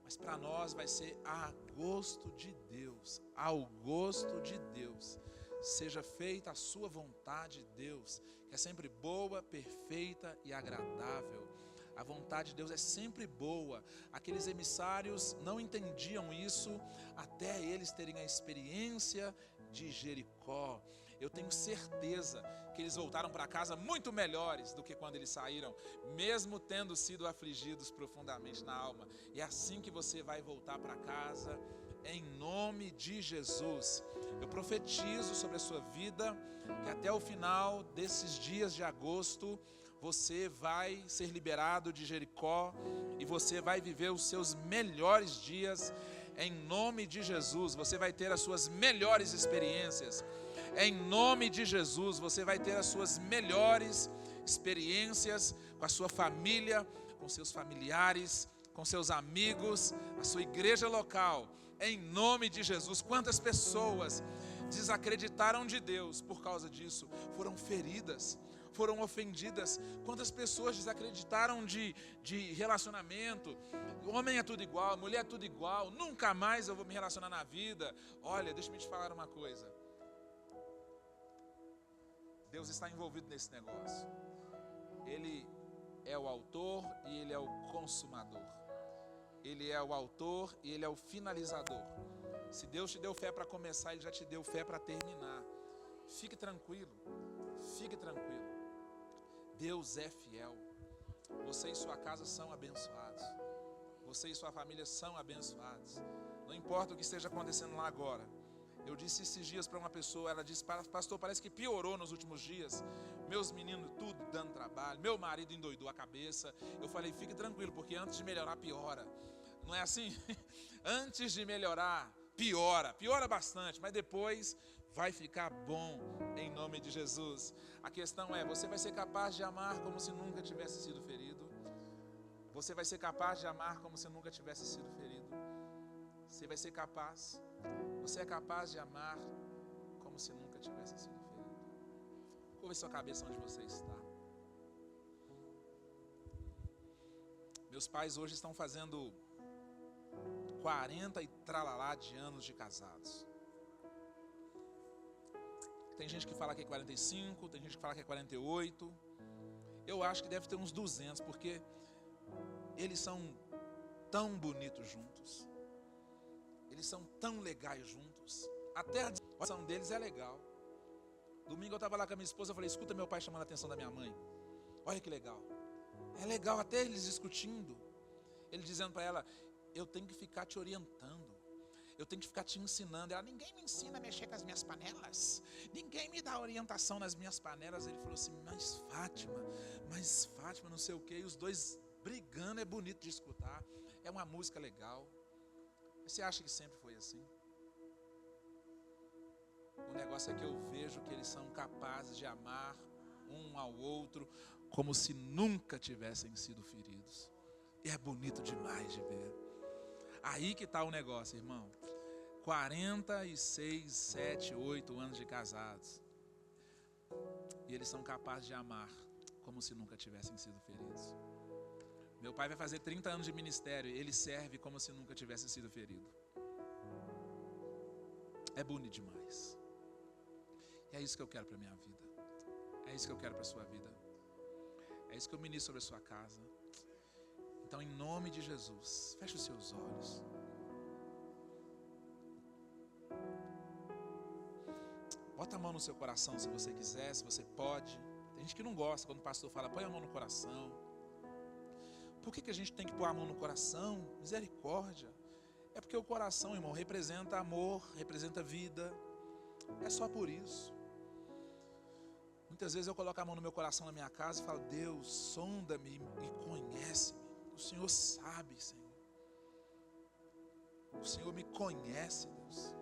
Mas para nós vai ser a gosto de Deus, ao gosto de Deus. Seja feita a sua vontade, Deus, que é sempre boa, perfeita e agradável. A vontade de Deus é sempre boa. Aqueles emissários não entendiam isso até eles terem a experiência de Jericó. Eu tenho certeza que eles voltaram para casa muito melhores do que quando eles saíram, mesmo tendo sido afligidos profundamente na alma. E é assim que você vai voltar para casa, em nome de Jesus. Eu profetizo sobre a sua vida que até o final desses dias de agosto você vai ser liberado de Jericó e você vai viver os seus melhores dias. Em nome de Jesus, você vai ter as suas melhores experiências. Em nome de Jesus, você vai ter as suas melhores experiências com a sua família, com seus familiares, com seus amigos, a sua igreja local. Em nome de Jesus. Quantas pessoas desacreditaram de Deus por causa disso, foram feridas, foram ofendidas. Quantas pessoas desacreditaram de relacionamento? Homem é tudo igual, mulher é tudo igual, nunca mais eu vou me relacionar na vida. Olha, deixa eu te falar uma coisa. Deus está envolvido nesse negócio. Ele é o autor e Ele é o consumador. Ele é o autor e Ele é o finalizador. Se Deus te deu fé para começar, Ele já te deu fé para terminar. Fique tranquilo, fique tranquilo. Deus é fiel. Você e sua casa são abençoados. Você e sua família são abençoados. Não importa o que esteja acontecendo lá agora. Eu disse esses dias para uma pessoa, ela disse: pastor, parece que piorou nos últimos dias. Meus meninos tudo dando trabalho, meu marido endoidou a cabeça. Eu falei: fique tranquilo, porque antes de melhorar, piora. Não é assim? Antes de melhorar, piora bastante, mas depois vai ficar bom, em nome de Jesus. A questão é, você vai ser capaz de amar como se nunca tivesse sido ferido? Você vai ser capaz de amar como se nunca tivesse sido ferido? Você vai ser capaz? Você é capaz de amar como se nunca tivesse sido ferido? Curva sua cabeça onde você está. Meus pais hoje estão fazendo 40 e tralalá de anos de casados. Tem gente que fala que é 45, tem gente que fala que é 48. Eu acho que deve ter uns 200, porque eles são tão bonitos juntos. Eles são tão legais juntos. Até a discussão deles é legal. Domingo eu estava lá com a minha esposa, eu falei: escuta meu pai chamando a atenção da minha mãe. Olha que legal. É legal até eles discutindo. Ele dizendo para ela: eu tenho que ficar te orientando. Eu tenho que ficar te ensinando. Ela: ninguém me ensina a mexer com as minhas panelas. Ninguém me dá orientação nas minhas panelas. Ele falou assim: mas Fátima, não sei o que. E os dois brigando, é bonito de escutar. É uma música legal. Mas você acha que sempre foi assim? O negócio é que eu vejo que eles são capazes de amar um ao outro como se nunca tivessem sido feridos. E é bonito demais de ver. Aí que está o negócio, irmão. 46, 7, 8 anos de casados. E eles são capazes de amar como se nunca tivessem sido feridos. Meu pai vai fazer 30 anos de ministério. Ele serve como se nunca tivesse sido ferido. É bonito demais. E é isso que eu quero para a minha vida. É isso que eu quero para a sua vida. É isso que eu ministro sobre a sua casa. Então, em nome de Jesus, feche os seus olhos. Bota a mão no seu coração se você quiser, se você pode. Tem gente que não gosta quando o pastor fala: põe a mão no coração. Por que a gente tem que pôr a mão no coração? Misericórdia. É porque o coração, irmão, representa amor, representa vida. É só por isso. Muitas vezes eu coloco a mão no meu coração na minha casa e falo: Deus, sonda-me e conhece-me. O Senhor sabe, Senhor. O Senhor me conhece, Deus.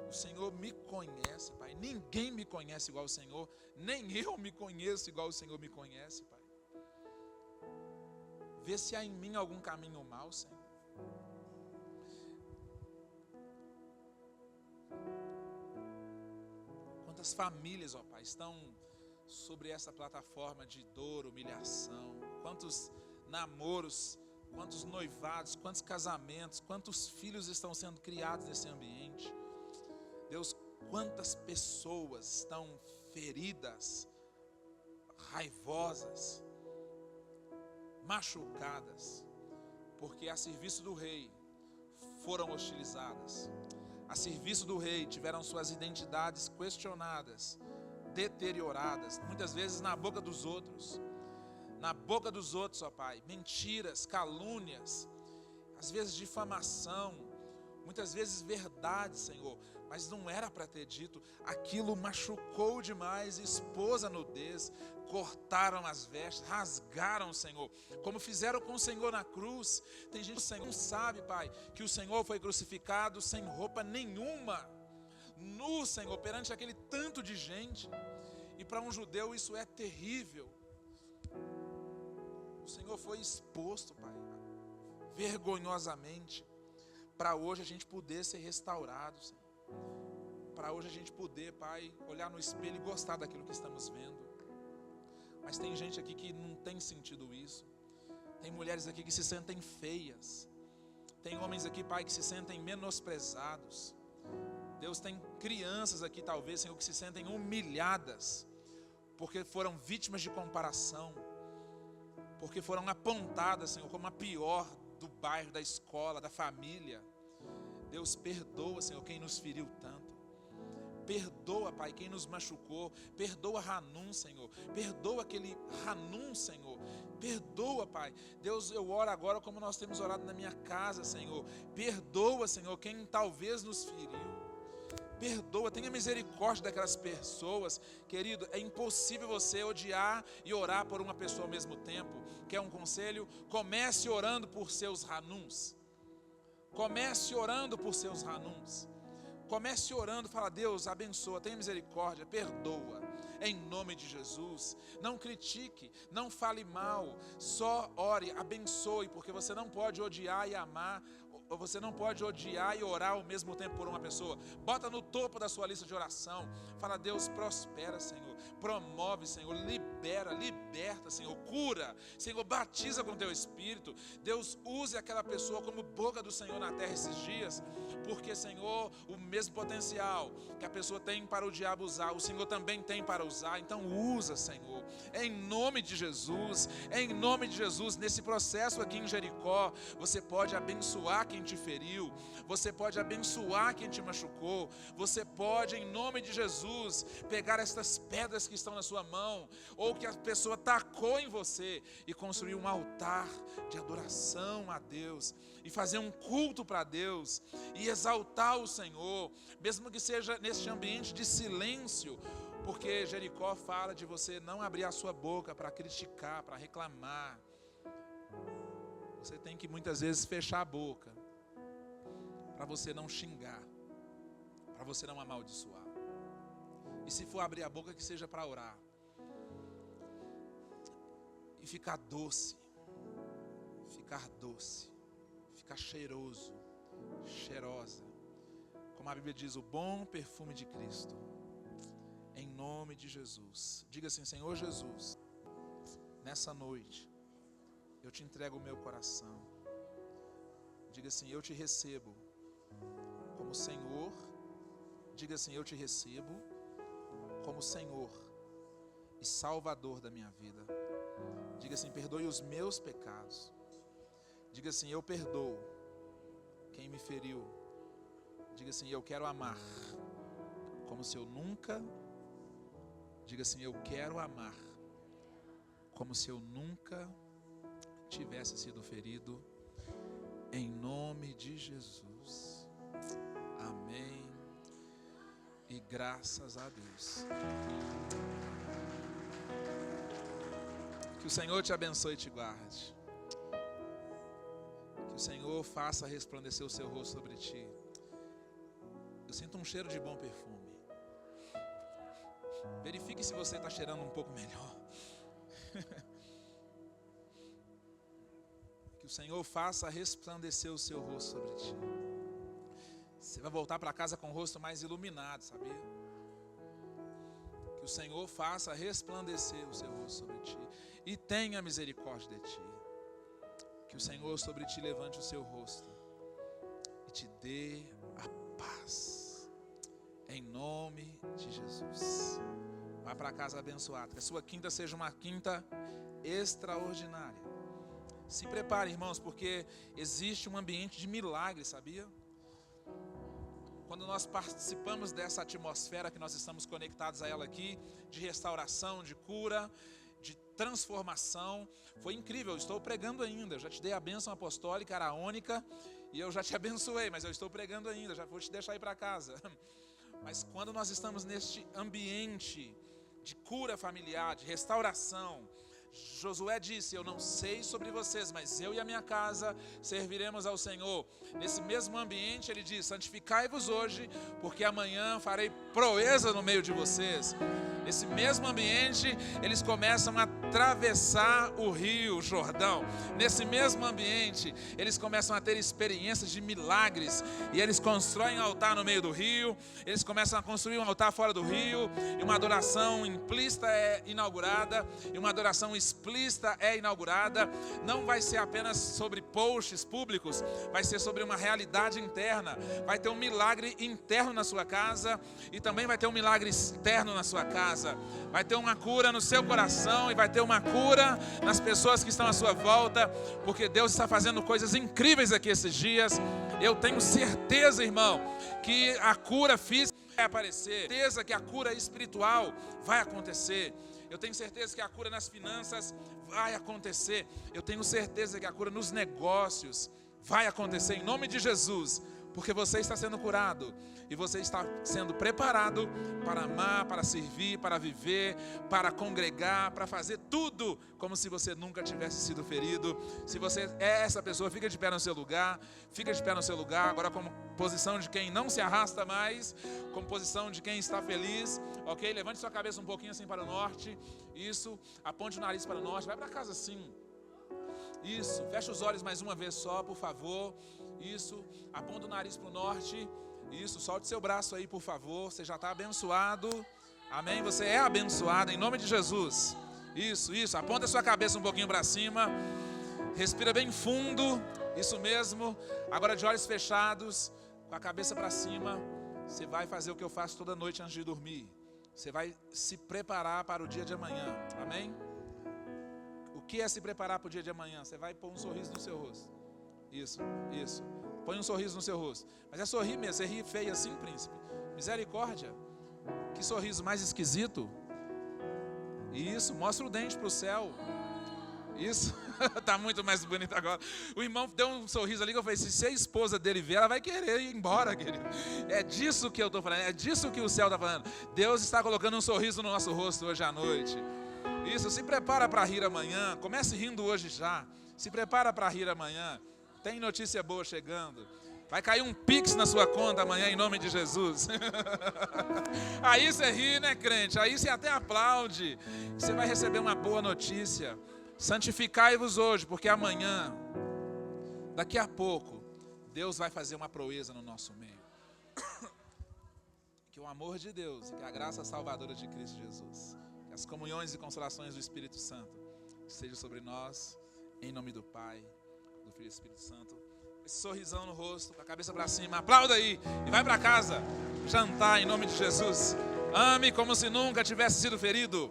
O Senhor me conhece, Pai. Ninguém me conhece igual o Senhor. Nem eu me conheço igual o Senhor me conhece, Pai. Vê se há em mim algum caminho mau, Senhor. Quantas famílias, ó Pai, estão sobre essa plataforma de dor, humilhação. Quantos namoros, quantos noivados, quantos casamentos, quantos filhos estão sendo criados nesse ambiente. Deus, quantas pessoas estão feridas, raivosas, machucadas, porque a serviço do rei foram hostilizadas. A serviço do rei tiveram suas identidades questionadas, deterioradas, muitas vezes na boca dos outros. Na boca dos outros, ó Pai, mentiras, calúnias, às vezes difamação, muitas vezes verdade, Senhor, mas não era para ter dito. Aquilo machucou demais, expôs a nudez, cortaram as vestes, rasgaram, Senhor, como fizeram com o Senhor na cruz. Tem gente que o Senhor não sabe, Pai, que o Senhor foi crucificado sem roupa nenhuma, nu, Senhor, perante aquele tanto de gente. E para um judeu isso é terrível. O Senhor foi exposto, Pai, vergonhosamente, para hoje a gente poder ser restaurado, Senhor. Para hoje a gente poder, Pai, olhar no espelho e gostar daquilo que estamos vendo. Mas tem gente aqui que não tem sentido isso. Tem mulheres aqui que se sentem feias. Tem homens aqui, Pai, que se sentem menosprezados. Deus, tem crianças aqui, talvez, Senhor, que se sentem humilhadas, porque foram vítimas de comparação, porque foram apontadas, Senhor, como a pior do bairro, da escola, da família. Deus, perdoa, Senhor, quem nos feriu tanto. Perdoa, Pai, quem nos machucou. Perdoa Hanum, Senhor. Perdoa aquele Hanum, Senhor. Perdoa, Pai. Deus, eu oro agora como nós temos orado na minha casa, Senhor. Perdoa, Senhor, quem talvez nos feriu. Perdoa, tenha misericórdia daquelas pessoas. Querido, é impossível você odiar e orar por uma pessoa ao mesmo tempo. Quer um conselho? Comece orando por seus Hanuns. Comece orando por seus Hanuns. Comece orando, fala: Deus, abençoa, tenha misericórdia, perdoa, em nome de Jesus. Não critique, não fale mal, só ore, abençoe, porque você não pode odiar e amar. Você não pode odiar e orar ao mesmo tempo por uma pessoa. Bota no topo da sua lista de oração. Fala: Deus, prospera, Senhor. Promove, Senhor. Libera, liberta, Senhor. Cura, Senhor. Batiza com teu Espírito. Deus, use aquela pessoa como boca do Senhor na terra esses dias. Porque, Senhor, o mesmo potencial que a pessoa tem para o diabo usar, o Senhor também tem para usar. Então usa, Senhor. Em nome de Jesus. Em nome de Jesus. Nesse processo aqui em Jericó, você pode abençoar quem te feriu, você pode abençoar quem te machucou, você pode, em nome de Jesus, pegar estas pedras que estão na sua mão, ou que a pessoa tacou em você, e construir um altar de adoração a Deus, e fazer um culto para Deus, e exaltar o Senhor, mesmo que seja neste ambiente de silêncio, porque Jericó fala de você não abrir a sua boca para criticar, para reclamar. Você tem que muitas vezes fechar a boca, para você não xingar, para você não amaldiçoar. E se for abrir a boca, que seja para orar. E ficar doce, ficar cheiroso, cheirosa. Como a Bíblia diz, o bom perfume de Cristo. Em nome de Jesus. Diga assim: Senhor Jesus, nessa noite, eu te entrego o meu coração. Diga assim: eu te recebo como Senhor. Diga assim: eu te recebo como Senhor e Salvador da minha vida. Diga assim: perdoe os meus pecados. Diga assim: eu perdoo quem me feriu. Diga assim: eu quero amar como se eu nunca. Diga assim: eu quero amar como se eu nunca tivesse sido ferido. Em nome de Jesus. Amém. E graças a Deus. Que o Senhor te abençoe e te guarde. Que o Senhor faça resplandecer o seu rosto sobre ti. Eu sinto um cheiro de bom perfume. Verifique se você está cheirando um pouco melhor. Que o Senhor faça resplandecer o seu rosto sobre ti. Você vai voltar para casa com o rosto mais iluminado, sabia? Que o Senhor faça resplandecer o seu rosto sobre ti e tenha misericórdia de ti. Que o Senhor sobre ti levante o seu rosto e te dê a paz. Em nome de Jesus. Vá para casa abençoado. Que a sua quinta seja uma quinta extraordinária. Se prepare, irmãos, porque existe um ambiente de milagre, sabia? Quando nós participamos dessa atmosfera que nós estamos conectados a ela aqui, de restauração, de cura, de transformação, foi incrível. Eu estou pregando ainda, eu já te dei a bênção apostólica araônica, E eu já te abençoei, mas eu estou pregando ainda, já vou te deixar ir para casa. Mas quando nós estamos neste ambiente de cura familiar, de restauração, Josué disse: eu não sei sobre vocês, mas eu e a minha casa serviremos ao Senhor. Nesse mesmo ambiente ele diz: santificai-vos hoje, porque amanhã farei proeza no meio de vocês. Nesse mesmo ambiente eles começam a atravessar o rio Jordão. Nesse mesmo ambiente eles começam a ter experiências de milagres. E eles constroem um altar no meio do rio. Eles começam a construir um altar fora do rio. E uma adoração implícita é inaugurada. E uma adoração explícita é inaugurada. Não vai ser apenas sobre posts públicos, vai ser sobre uma realidade interna. Vai ter um milagre interno na sua casa e também vai ter um milagre externo na sua casa. Vai ter uma cura no seu coração e vai ter uma cura nas pessoas que estão à sua volta, porque Deus está fazendo coisas incríveis aqui esses dias. Eu tenho certeza, irmão, que a cura física vai aparecer, certeza que a cura espiritual vai acontecer. Eu tenho certeza que a cura nas finanças vai acontecer. Eu tenho certeza que a cura nos negócios vai acontecer em nome de Jesus, porque você está sendo curado e você está sendo preparado para amar, para servir, para viver, para congregar, para fazer tudo como se você nunca tivesse sido ferido. Se você é essa pessoa, fica de pé no seu lugar, agora como posição de quem não se arrasta mais, como posição de quem está feliz, ok? Levante sua cabeça um pouquinho assim para o norte, isso, aponte o nariz para o norte, vai para casa assim. Isso, fecha os olhos mais uma vez só, por favor. Isso, aponta o nariz para o norte. Isso, solte seu braço aí, por favor. Você já está abençoado. Amém? Você é abençoado em nome de Jesus. Isso, aponta a sua cabeça um pouquinho para cima. Respira bem fundo. Isso mesmo. Agora de olhos fechados, com a cabeça para cima, você vai fazer o que eu faço toda noite antes de dormir. Você vai se preparar para o dia de amanhã. Amém? O que é se preparar para o dia de amanhã? Você vai pôr um sorriso no seu rosto. Isso. Põe um sorriso no seu rosto. Mas é sorrir mesmo, você ri feio assim, príncipe. Misericórdia. Que sorriso mais esquisito. Isso, mostra o dente para o céu. Isso, está muito mais bonito agora. O irmão deu um sorriso ali que eu falei: se a esposa dele ver, ela vai querer ir embora, querido. É disso que eu estou falando, é disso que o céu está falando. Deus está colocando um sorriso no nosso rosto hoje à noite. Isso, se prepara para rir amanhã. Comece rindo hoje já. Se prepara para rir amanhã. Tem notícia boa chegando. Vai cair um pix na sua conta amanhã em nome de Jesus. Aí você ri, né, crente? Aí você até aplaude. Você vai receber uma boa notícia. Santificai-vos hoje, porque amanhã, daqui a pouco, Deus vai fazer uma proeza no nosso meio. Que o amor de Deus e que a graça salvadora de Cristo Jesus, que as comunhões e consolações do Espírito Santo estejam sobre nós, em nome do Pai, do Filho e do Espírito Santo. Esse sorrisão no rosto, com a cabeça para cima, aplauda aí e vai para casa jantar em nome de Jesus. Ame como se nunca tivesse sido ferido.